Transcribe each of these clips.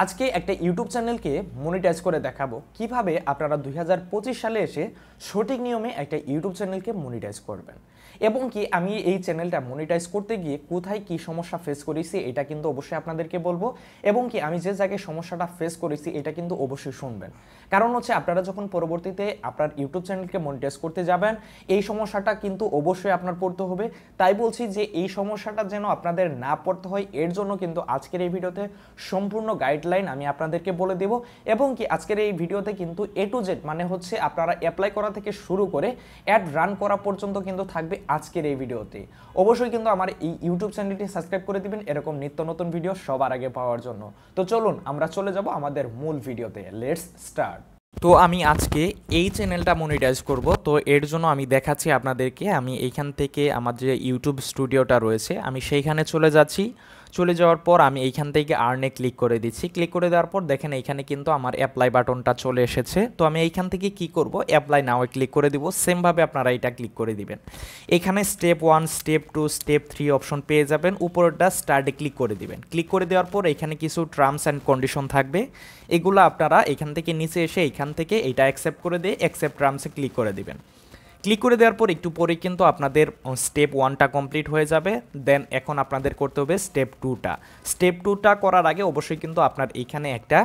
আজকে একটা ইউটিউব চ্যানেলকে মনিটাইজ করে দেখাবো কিভাবে আপনারা 2025 সালে এসে সঠিক নিয়মে একটা ইউটিউব চ্যানেলকে মনিটাইজ করবেন এবং কি আমি এই চ্যানেলটা মনিটাইজ করতে গিয়ে কোথায় কি সমস্যা ফেস করেছি এটা কিন্তু অবশ্যই আপনাদেরকে বলবো এবং কি আমি যে জায়গায় সমস্যাটা ফেস করেছি এটা কিন্তু অবশ্যই শুনবেন। কারণ হচ্ছে আপনারা যখন পরবর্তীতে আপনার ইউটিউব চ্যানেলকে মনিটাইজ করতে যাবেন এই সমস্যাটা কিন্তু অবশ্যই আপনার পড়তে হবে। তাই বলছি যে এই সমস্যাটা যেন আপনাদের না পড়তে হয় এর জন্য কিন্তু আজকের এই ভিডিওতে সম্পূর্ণ গাইডলাইন আমি আপনাদেরকে বলে দেব এবং কি আজকের এই ভিডিওতে কিন্তু A to Z মানে হচ্ছে আপনারা অ্যাপ্লাই করা থেকে শুরু করে অ্যাড রান করা পর্যন্ত কিন্তু থাকবে আজকের এই ভিডিওতে। অবশ্যই কিন্তু আমার এই ইউটিউব চ্যানেলটি সাবস্ক্রাইব করে দিবেন এরকম নিত্য নতুন ভিডিও সবার আগে পাওয়ার জন্য। তো চলুন আমরা চলে যাব আমাদের মূল ভিডিওতে। Let's start. তো আমি আজকে এই চ্যানেলটা মনিটাইজ করব। তো এর জন্য আমি দেখাচ্ছি আপনাদেরকে, আমি এইখান থেকে আমার যে ইউটিউব স্টুডিওটা রয়েছে আমি সেইখানে চলে যাচ্ছি। চলে যাওয়ার পর আমি এইখান থেকে আর্নে ক্লিক করে দিচ্ছি। ক্লিক করে দেওয়ার পর দেখেন এইখানে কিন্তু আমার অ্যাপ্লাই বাটনটা চলে এসেছে। তো আমি এইখান থেকে কি করব, অ্যাপ্লাই নাও ক্লিক করে দিব। সেমভাবে আপনারা এটা ক্লিক করে দিবেন। এখানে স্টেপ 1, স্টেপ 2, স্টেপ 3 অপশন পেয়ে যাবেন। উপরেরটা স্টার্টে ক্লিক করে দিবেন। ক্লিক করে দেওয়ার পর এখানে কিছু টার্মস অ্যান্ড কন্ডিশন থাকবে, এগুলো আপনারা এখান থেকে নিচে এসে এইখান থেকে এটা অ্যাকসেপ্ট করে দিয়ে অ্যাকসেপ্ট টার্মসে ক্লিক করে দিবেন। ক্লিক করে দেওয়ার পর একটু পরে কিন্তু আপনাদের স্টেপ 1টা কমপ্লিট হয়ে যাবে। দেন এখন আপনাদের করতে হবে স্টেপ 2টা। স্টেপ 2টা করার আগে অবশ্যই কিন্তু আপনার এইখানে একটা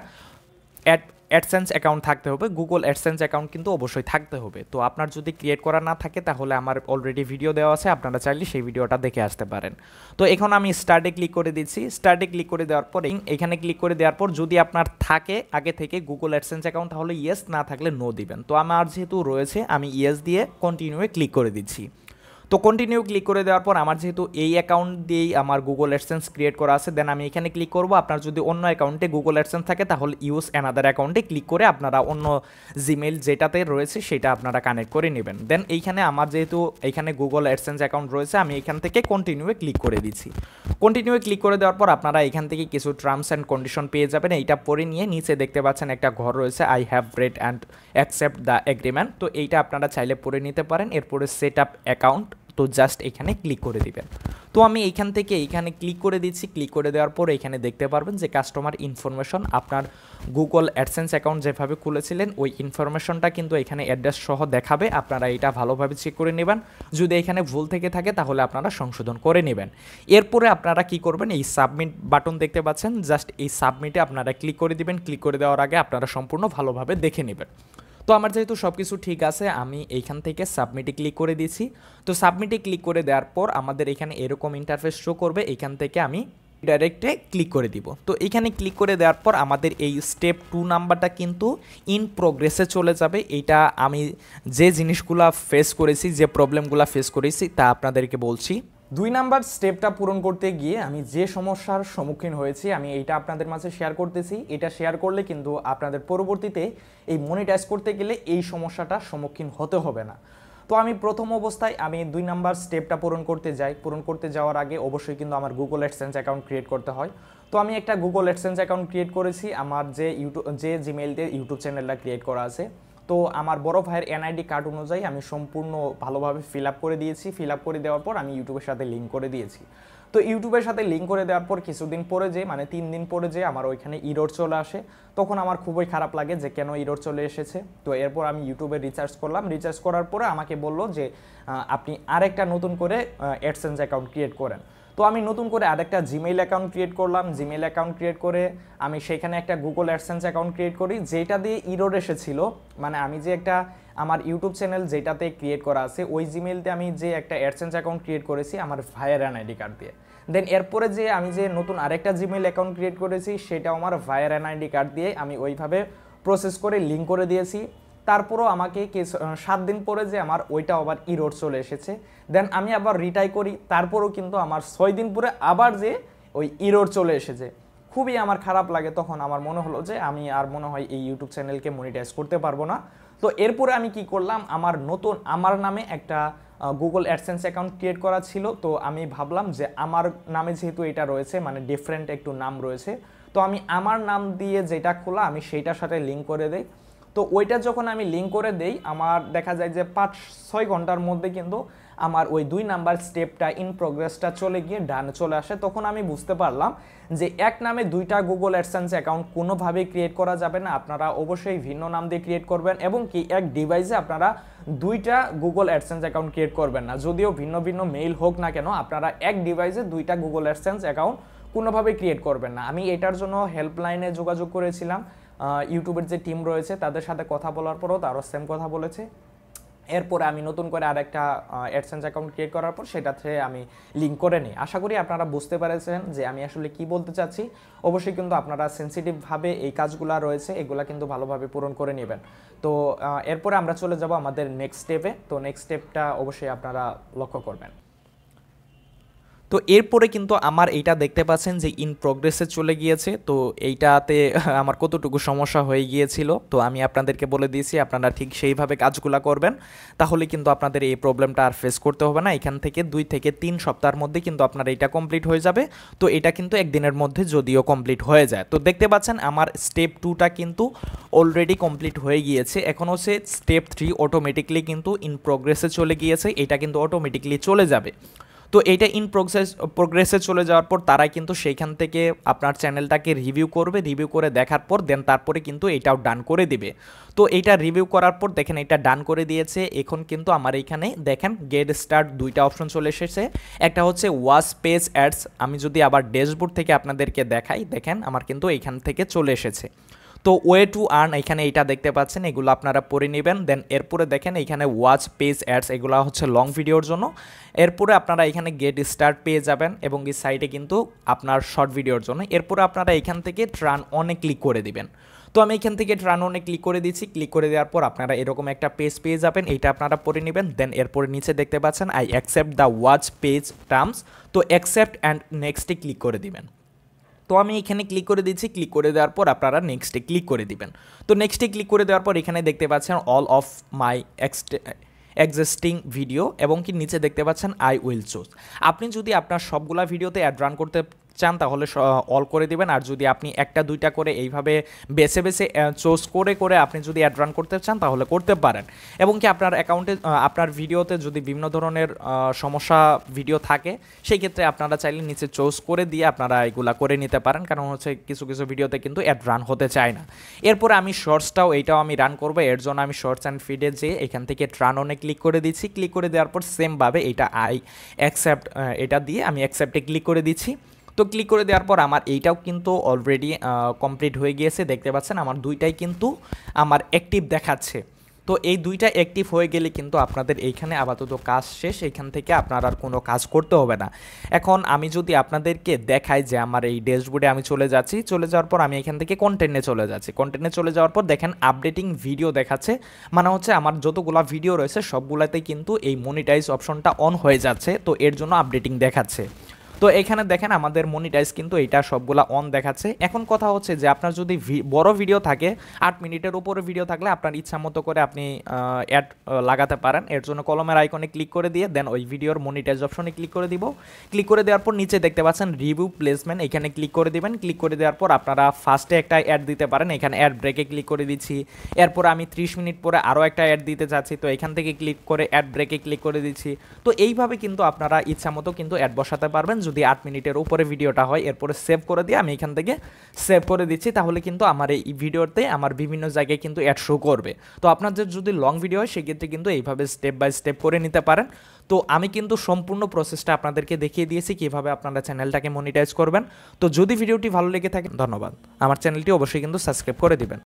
অ্যাডসেন্স অ্যাকাউন্ট থাকতে হবে, গুগল অ্যাডসেন্স অ্যাকাউন্ট কিন্তু অবশ্যই থাকতে হবে। তো আপনার যদি ক্রিয়েট করা না থাকে তাহলে আমার অলরেডি ভিডিও দেওয়া আছে, আপনারা চাইলে সেই ভিডিওটা দেখে আসতে পারেন। তো এখন আমি স্টার্টে ক্লিক করে দিচ্ছি। স্টার্টে ক্লিক করে দেওয়ার পর এখানে ক্লিক করে দেওয়ার পর যদি আপনার থাকে আগে থেকে গুগল অ্যাডসেন্স অ্যাকাউন্ট তাহলে ইয়েস, না থাকলে নো দিবেন। তো আমার যেহেতু রয়েছে আমি ইয়েস দিয়ে কন্টিনিউয়ে ক্লিক করে দিচ্ছি। তো কন্টিনিউ ক্লিক করে দেওয়ার পর আমার যেহেতু এই অ্যাকাউন্ট দিয়েই আমার গুগল অ্যাডসেন্স ক্রিয়েট করা আছে, দেন আমি এখানে ক্লিক করব। আপনার যদি অন্য অ্যাকাউন্টে গুগল অ্যাডসেন্স থাকে তাহলে ইউজ অ্যানাদার অ্যাকাউন্টে ক্লিক করে আপনারা অন্য জিমেইল যেটাতে রয়েছে সেটা আপনারা কানেক্ট করে নেবেন। দেন এইখানে আমার যেহেতু এইখানে গুগল অ্যাডসেন্স অ্যাকাউন্ট রয়েছে আমি এখান থেকে কন্টিনিউয়ে ক্লিক করে দিচ্ছি। কন্টিনিউয়ে ক্লিক করে দেওয়ার পর আপনারা এখান থেকে কিছু টার্মস অ্যান্ড কন্ডিশন পেয়ে যাবেন। এইটা পড়ে নিয়ে নিচে দেখতে পাচ্ছেন একটা ঘর রয়েছে, I have read and accept the agreement. তো এইটা আপনারা চাইলে পড়ে নিতে পারেন। এরপরে সেট আপ অ্যাকাউন্ট, তো জাস্ট এখানে ক্লিক করে দিবেন। তো আমি এইখান থেকে এইখানে ক্লিক করে দিচ্ছি। ক্লিক করে দেওয়ার পর এখানে দেখতে পারবেন যে কাস্টমার ইনফরমেশন, আপনার গুগল অ্যাডসেন্স অ্যাকাউন্ট যেভাবে খুলেছিলেন ওই ইনফরমেশনটা কিন্তু এখানে অ্যাড্রেস সহ দেখাবে। আপনারা এটা ভালোভাবে চেক করে নেবেন, যদি এখানে ভুল থেকে থাকে তাহলে আপনারা সংশোধন করে নেবেন। এরপরে আপনারা কি করবেন, এই সাবমিট বাটন দেখতে পাচ্ছেন, জাস্ট এই সাবমিটে আপনারা ক্লিক করে দিবেন। ক্লিক করে দেওয়ার আগে আপনারা সম্পূর্ণ ভালোভাবে দেখে নেবেন। তো আমার যেহেতু সব কিছু ঠিক আছে আমি এইখান থেকে সাবমিটে ক্লিক করে দিয়েছি। তো সাবমিটে ক্লিক করে দেওয়ার পর আমাদের এখানে এরকম ইন্টারফেস শো করবে। এখান থেকে আমি ডাইরেক্টে ক্লিক করে দিব। তো এখানে ক্লিক করে দেওয়ার পর আমাদের এই স্টেপ 2 নাম্বারটা কিন্তু ইন প্রোগ্রেসে চলে যাবে। এইটা আমি যে জিনিসগুলো ফেস করেছি, যে প্রবলেমগুলো ফেস করেছি তা আপনাদেরকে বলছি। 2 নাম্বার স্টেপটা পূরণ করতে গিয়ে আমি যে সমস্যার সম্মুখীন হয়েছি আমি এইটা আপনাদের মাঝে শেয়ার করতেছি। এটা শেয়ার করলে কিন্তু আপনাদের পরবর্তীতে এই মনিটাইজ করতে গেলে এই সমস্যাটার সম্মুখীন হতে হবে না। তো আমি প্রথম অবস্থায় আমি 2 নাম্বার স্টেপটা পূরণ করতে যাই। পূরণ করতে যাওয়ার আগে অবশ্যই কিন্তু আমার গুগল অ্যাডসেন্স অ্যাকাউন্ট ক্রিয়েট করতে হয়। তো আমি একটা গুগল অ্যাডসেন্স অ্যাকাউন্ট ক্রিয়েট করেছি আমার যে জিমেইল দিয়ে ইউটিউব চ্যানেলটা ক্রিয়েট করা আছে। তো আমার বড় ভাইয়ের এনআইডি কার্ড অনুযায়ী আমি সম্পূর্ণ ভালোভাবে ফিল আপ করে দিয়েছি। ফিল আপ করে দেওয়ার পর আমি ইউটিউবের সাথে লিঙ্ক করে দিয়েছি। তো ইউটিউবের সাথে লিঙ্ক করে দেওয়ার পর কিছুদিন পরে যে মানে 3 দিন পরে যে আমার ওইখানে ইরর চলে আসে, তখন আমার খুবই খারাপ লাগে যে কেন ইরর চলে এসেছে। তো এরপর আমি ইউটিউবে রিচার্জ করলাম। রিচার্জ করার পরে আমাকে বলল যে আপনি আরেকটা নতুন করে অ্যাডসেন্স অ্যাকাউন্ট ক্রিয়েট করেন। তো আমি নতুন করে আরেকটা জিমেইল অ্যাকাউন্ট ক্রিয়েট করলাম। জিমেইল অ্যাকাউন্ট ক্রিয়েট করে আমি সেখানে একটা গুগল অ্যাডসেন্স অ্যাকাউন্ট ক্রিয়েট করি যেটা দিয়ে ইরর এসেছিল। মানে আমি যে একটা আমার ইউটিউব চ্যানেল যেটাতে ক্রিয়েট করা আছে ওই জিমেইলতে আমি যে একটা অ্যাডসেন্স অ্যাকাউন্ট ক্রিয়েট করেছি আমার ভাইয়ের এনআইডি কার্ড দিয়ে। দেন এরপরে যে আমি যে নতুন আরেকটা জিমেইল অ্যাকাউন্ট ক্রিয়েট করেছি সেটাও আমার ভাইয়ের এনআইডি কার্ড দিয়ে আমি ওইভাবে প্রসেস করে লিঙ্ক করে দিয়েছি। তারপরও আমাকে 7 দিন পরে যে আমার ওইটা আবার ইরর চলে এসেছে। দেন আমি আবার রিট্রাই করি, তারপরও কিন্তু আমার 6 দিন পরে আবার যে ওই ইরর চলে এসেছে। খুবই আমার খারাপ লাগে। তখন আমার মনে হলো যে আমি আর মনে হয় এই ইউটিউব চ্যানেলকে মনিটাইজ করতে পারবো না। তো এরপরে আমি কি করলাম, আমার নামে একটা গুগল অ্যাডসেন্স অ্যাকাউন্ট ক্রিয়েট করা ছিল। তো আমি ভাবলাম যে আমার নামে যেহেতু এটা রয়েছে মানে ডিফারেন্ট একটু নাম রয়েছে, তো আমি আমার নাম দিয়ে যেটা খোলা আমি সেইটার সাথে লিঙ্ক করে দেই। তো ওইটা যখন আমি লিঙ্ক করে দেই আমার দেখা যায় যে 5-6 ঘন্টার মধ্যে কিন্তু আমার ওই 2 নাম্বার স্টেপটা ইন প্রোগ্রেসটা চলে গিয়ে ডান চলে আসে, তখন আমি বুঝতে পারলাম যে এক নামে দুইটা গুগল অ্যাডসেন্স অ্যাকাউন্ট কোনোভাবেই ক্রিয়েট করা যাবে না। আপনারা অবশ্যই ভিন্ন নাম দিয়ে ক্রিয়েট করবেন এবং কি এক ডিভাইসে আপনারা দুইটা গুগল অ্যাডসেন্স অ্যাকাউন্ট ক্রিয়েট করবেন না। যদিও ভিন্ন ভিন্ন মেইল হোক না কেন, আপনারা এক ডিভাইসে দুইটা গুগল অ্যাডসেন্স অ্যাকাউন্ট কোনোভাবে ক্রিয়েট করবেন না। আমি এটার জন্য হেল্পলাইনে যোগাযোগ করেছিলাম, ইউটিউবের যে টিম রয়েছে তাদের সাথে কথা বলার পরও তারও সেম কথা বলেছে। এরপরে আমি নতুন করে আরেকটা অ্যাডসেন্স অ্যাকাউন্ট ক্রিয়েট করার পর সেটাতে আমি লিঙ্ক করে নিই। আশা করি আপনারা বুঝতে পেরেছেন যে আমি আসলে কি বলতে চাচ্ছি। অবশ্যই কিন্তু আপনারা সেন্সিটিভভাবে এই কাজগুলো রয়েছে এগুলা কিন্তু ভালোভাবে পূরণ করে নেবেন। তো এরপরে আমরা চলে যাব আমাদের নেক্সট স্টেপে। তো নেক্সট স্টেপটা অবশ্যই আপনারা লক্ষ্য করবেন। তো এরপরে কিন্তু আমার এইটা দেখতে পাচ্ছেন যে ইন প্রোগ্রেসে চলে গিয়েছে। তো এইটাতে আমার কতটুকু সমস্যা হয়ে গিয়েছিল তো আমি আপনাদেরকে বলে দিয়েছি, আপনারা ঠিক সেইভাবে কাজগুলো করবেন, তাহলে কিন্তু আপনাদের এই প্রবলেমটা আর ফেস করতে হবে না। এখান থেকে 2 থেকে 3 সপ্তাহের মধ্যে কিন্তু আপনার এটা কমপ্লিট হয়ে যাবে। তো এটা কিন্তু একদিনের মধ্যে যদিও কমপ্লিট হয়ে যায়। তো দেখতে পাচ্ছেন আমার স্টেপ 2টা কিন্তু অলরেডি কমপ্লিট হয়ে গিয়েছে। এখন হচ্ছে স্টেপ 3 অটোমেটিকলি কিন্তু ইন প্রোগ্রেসে চলে গিয়েছে, এটা কিন্তু অটোমেটিকলি চলে যাবে। তো এইটা ইন প্রোগ্রেসে চলে যাওয়ার পর তারাই কিন্তু সেইখান থেকে আপনার চ্যানেলটাকে রিভিউ করবে, রিভিউ করে দেখার পর দেন তারপরে কিন্তু এটাও ডান করে দিবে। তো এইটা রিভিউ করার পর দেখেন এটা ডান করে দিয়েছে। এখন কিন্তু আমার এইখানে দেখেন গেট স্টার্ট দুইটা অপশন চলে এসেছে, একটা হচ্ছে ওয়াচ পেজ অ্যাডস। আমি যদি আবার ড্যাশবোর্ড থেকে আপনাদেরকে দেখাই, দেখেন আমার কিন্তু এইখান থেকে চলে এসেছে। তো ওয়ে টু আর্ন এখানে এইটা দেখতে পাচ্ছেন, এগুলো আপনারা পড়ে নেবেন। দেন এরপরে দেখেন এইখানে ওয়াচ পেজ অ্যাডস, এগুলো হচ্ছে লং ভিডিওর জন্য। এরপরে আপনারা এখানে গেট স্টার্ট পেয়ে যাবেন এবং এই সাইটে কিন্তু আপনার শর্ট ভিডিওর জন্য। এরপরে আপনারা এখান থেকে ট্রান অনে ক্লিক করে দিবেন। তো আমি এখান থেকে ট্রান অনে ক্লিক করে দিচ্ছি। ক্লিক করে দেওয়ার পর আপনারা এরকম একটা পেজ পেয়ে যাবেন, এইটা আপনারা পড়ে নেবেন। দেন এরপরে নিচে দেখতে পাচ্ছেন I accept the watch page terms, তো অ্যাকসেপ্ট অ্যান্ড নেক্সটে ক্লিক করে দিবেন। তো আমি এখানে ক্লিক করে দিচ্ছি। ক্লিক করে দেওয়ার পর আপনারা নেক্সটে ক্লিক করে দিবেন। তো নেক্সটে ক্লিক করে দেওয়ার পর এখানে দেখতে পাচ্ছেন all of my existing video এবং কি নিচে দেখতে পাচ্ছেন আই উইল চুজ। আপনি যদি আপনার সবগুলা ভিডিওতে অ্যাড রান করতে চান তাহলে অল করে দিবেন, আর যদি আপনি একটা দুইটা করে এইভাবে বেছে বেছে চুজ করে করে আপনি যদি অ্যাড রান করতে চান তাহলে করতে পারেন। এবং কি আপনার অ্যাকাউন্টে আপনার ভিডিওতে যদি বিভিন্ন ধরনের সমস্যা ভিডিও থাকে সেই ক্ষেত্রে আপনারা চাইলে নিচে চুজ করে দিয়ে আপনারা এগুলা করে নিতে পারেন, কারণ হচ্ছে কিছু কিছু ভিডিওতে কিন্তু অ্যাড রান হতে চায় না। এরপরে আমি শর্টসটাও এইটাও আমি রান করবো, এর জন্য আমি শর্টস অ্যান্ড ফিডে যেয়ে এখান থেকে ট্রান অনে ক্লিক করে দিচ্ছি। ক্লিক করে দেওয়ার পর সেমভাবে এটা আই অ্যাকসেপ্ট এটা দিয়ে আমি অ্যাকসেপ্টে ক্লিক করে দিচ্ছি। তো ক্লিক করে দেওয়ার পর আমার এইটাও কিন্তু অলরেডি কমপ্লিট হয়ে গিয়েছে। দেখতে পাচ্ছেন আমার দুইটাই কিন্তু আমার অ্যাক্টিভ দেখাচ্ছে। তো এই দুইটা অ্যাক্টিভ হয়ে গেলে কিন্তু আপনাদের এইখানে আপাতত কাজ শেষ, এইখান থেকে আপনার আর কোনো কাজ করতে হবে না। এখন আমি যদি আপনাদেরকে দেখাই যে আমার এই ড্যাশবোর্ডে আমি চলে যাচ্ছি, চলে যাওয়ার পর আমি এখান থেকে কন্টেন্টে চলে যাচ্ছি। কন্টেন্টে চলে যাওয়ার পর দেখেন আপডেটিং ভিডিও দেখাচ্ছে, মানে হচ্ছে আমার যতগুলো ভিডিও রয়েছে সবগুলাতেই কিন্তু এই মনিটাইজ অপশনটা অন হয়ে যাচ্ছে, তো এর জন্য আপডেটিং দেখাচ্ছে। তো এখানে দেখেন আমাদের মনিটাইজ কিন্তু এটা সবগুলা অন দেখাচ্ছে। এখন কথা হচ্ছে যে আপনার যদি বড় ভিডিও থাকে 8 মিনিটের উপরে ভিডিও থাকলে আপনার ইচ্ছা মতো করে আপনি অ্যাড লাগাতে পারেন। এর জন্য কলমের আইকনে ক্লিক করে দিয়ে দেন ওই ভিডিওর মনিটাইজ অপশনে ক্লিক করে দিব। ক্লিক করে দেওয়ার পর নিচে দেখতে পাচ্ছেন রিভিউ প্লেসমেন্ট, এখানে ক্লিক করে দিবেন। ক্লিক করে দেওয়ার পর আপনারা ফার্স্টে একটা অ্যাড দিতে পারেন, এখানে অ্যাড ব্রেকে ক্লিক করে দিচ্ছি। এরপর আমি 30 মিনিট পরে আরও একটা অ্যাড দিতে চাচ্ছি, তো এখান থেকে ক্লিক করে অ্যাড ব্রেকে ক্লিক করে দিচ্ছি। তো এইভাবে কিন্তু আপনারা ইচ্ছা মতো কিন্তু অ্যাড বসাতে পারবেন যদি 8 মিনিটের উপরে ভিডিওটা হয়। এরপরে সেভ করে দিয়ে আমি এখান থেকে সেভ করে দিচ্ছি, তাহলে কিন্তু আমার এই ভিডিওতে আমার বিভিন্ন জায়গায় কিন্তু অ্যাড শো করবে। তো আপনাদের যদি লং ভিডিও হয় সেক্ষেত্রে কিন্তু এইভাবে স্টেপ বাই স্টেপ করে নিতে পারেন। তো আমি কিন্তু সম্পূর্ণ প্রসেসটা আপনাদেরকে দেখিয়ে দিয়েছি কীভাবে আপনারা চ্যানেলটাকে মনিটাইজ করবেন। তো যদি ভিডিওটি ভালো লেগে থাকে ধন্যবাদ, আমার চ্যানেলটি অবশ্যই কিন্তু সাবস্ক্রাইব করে দিবেন।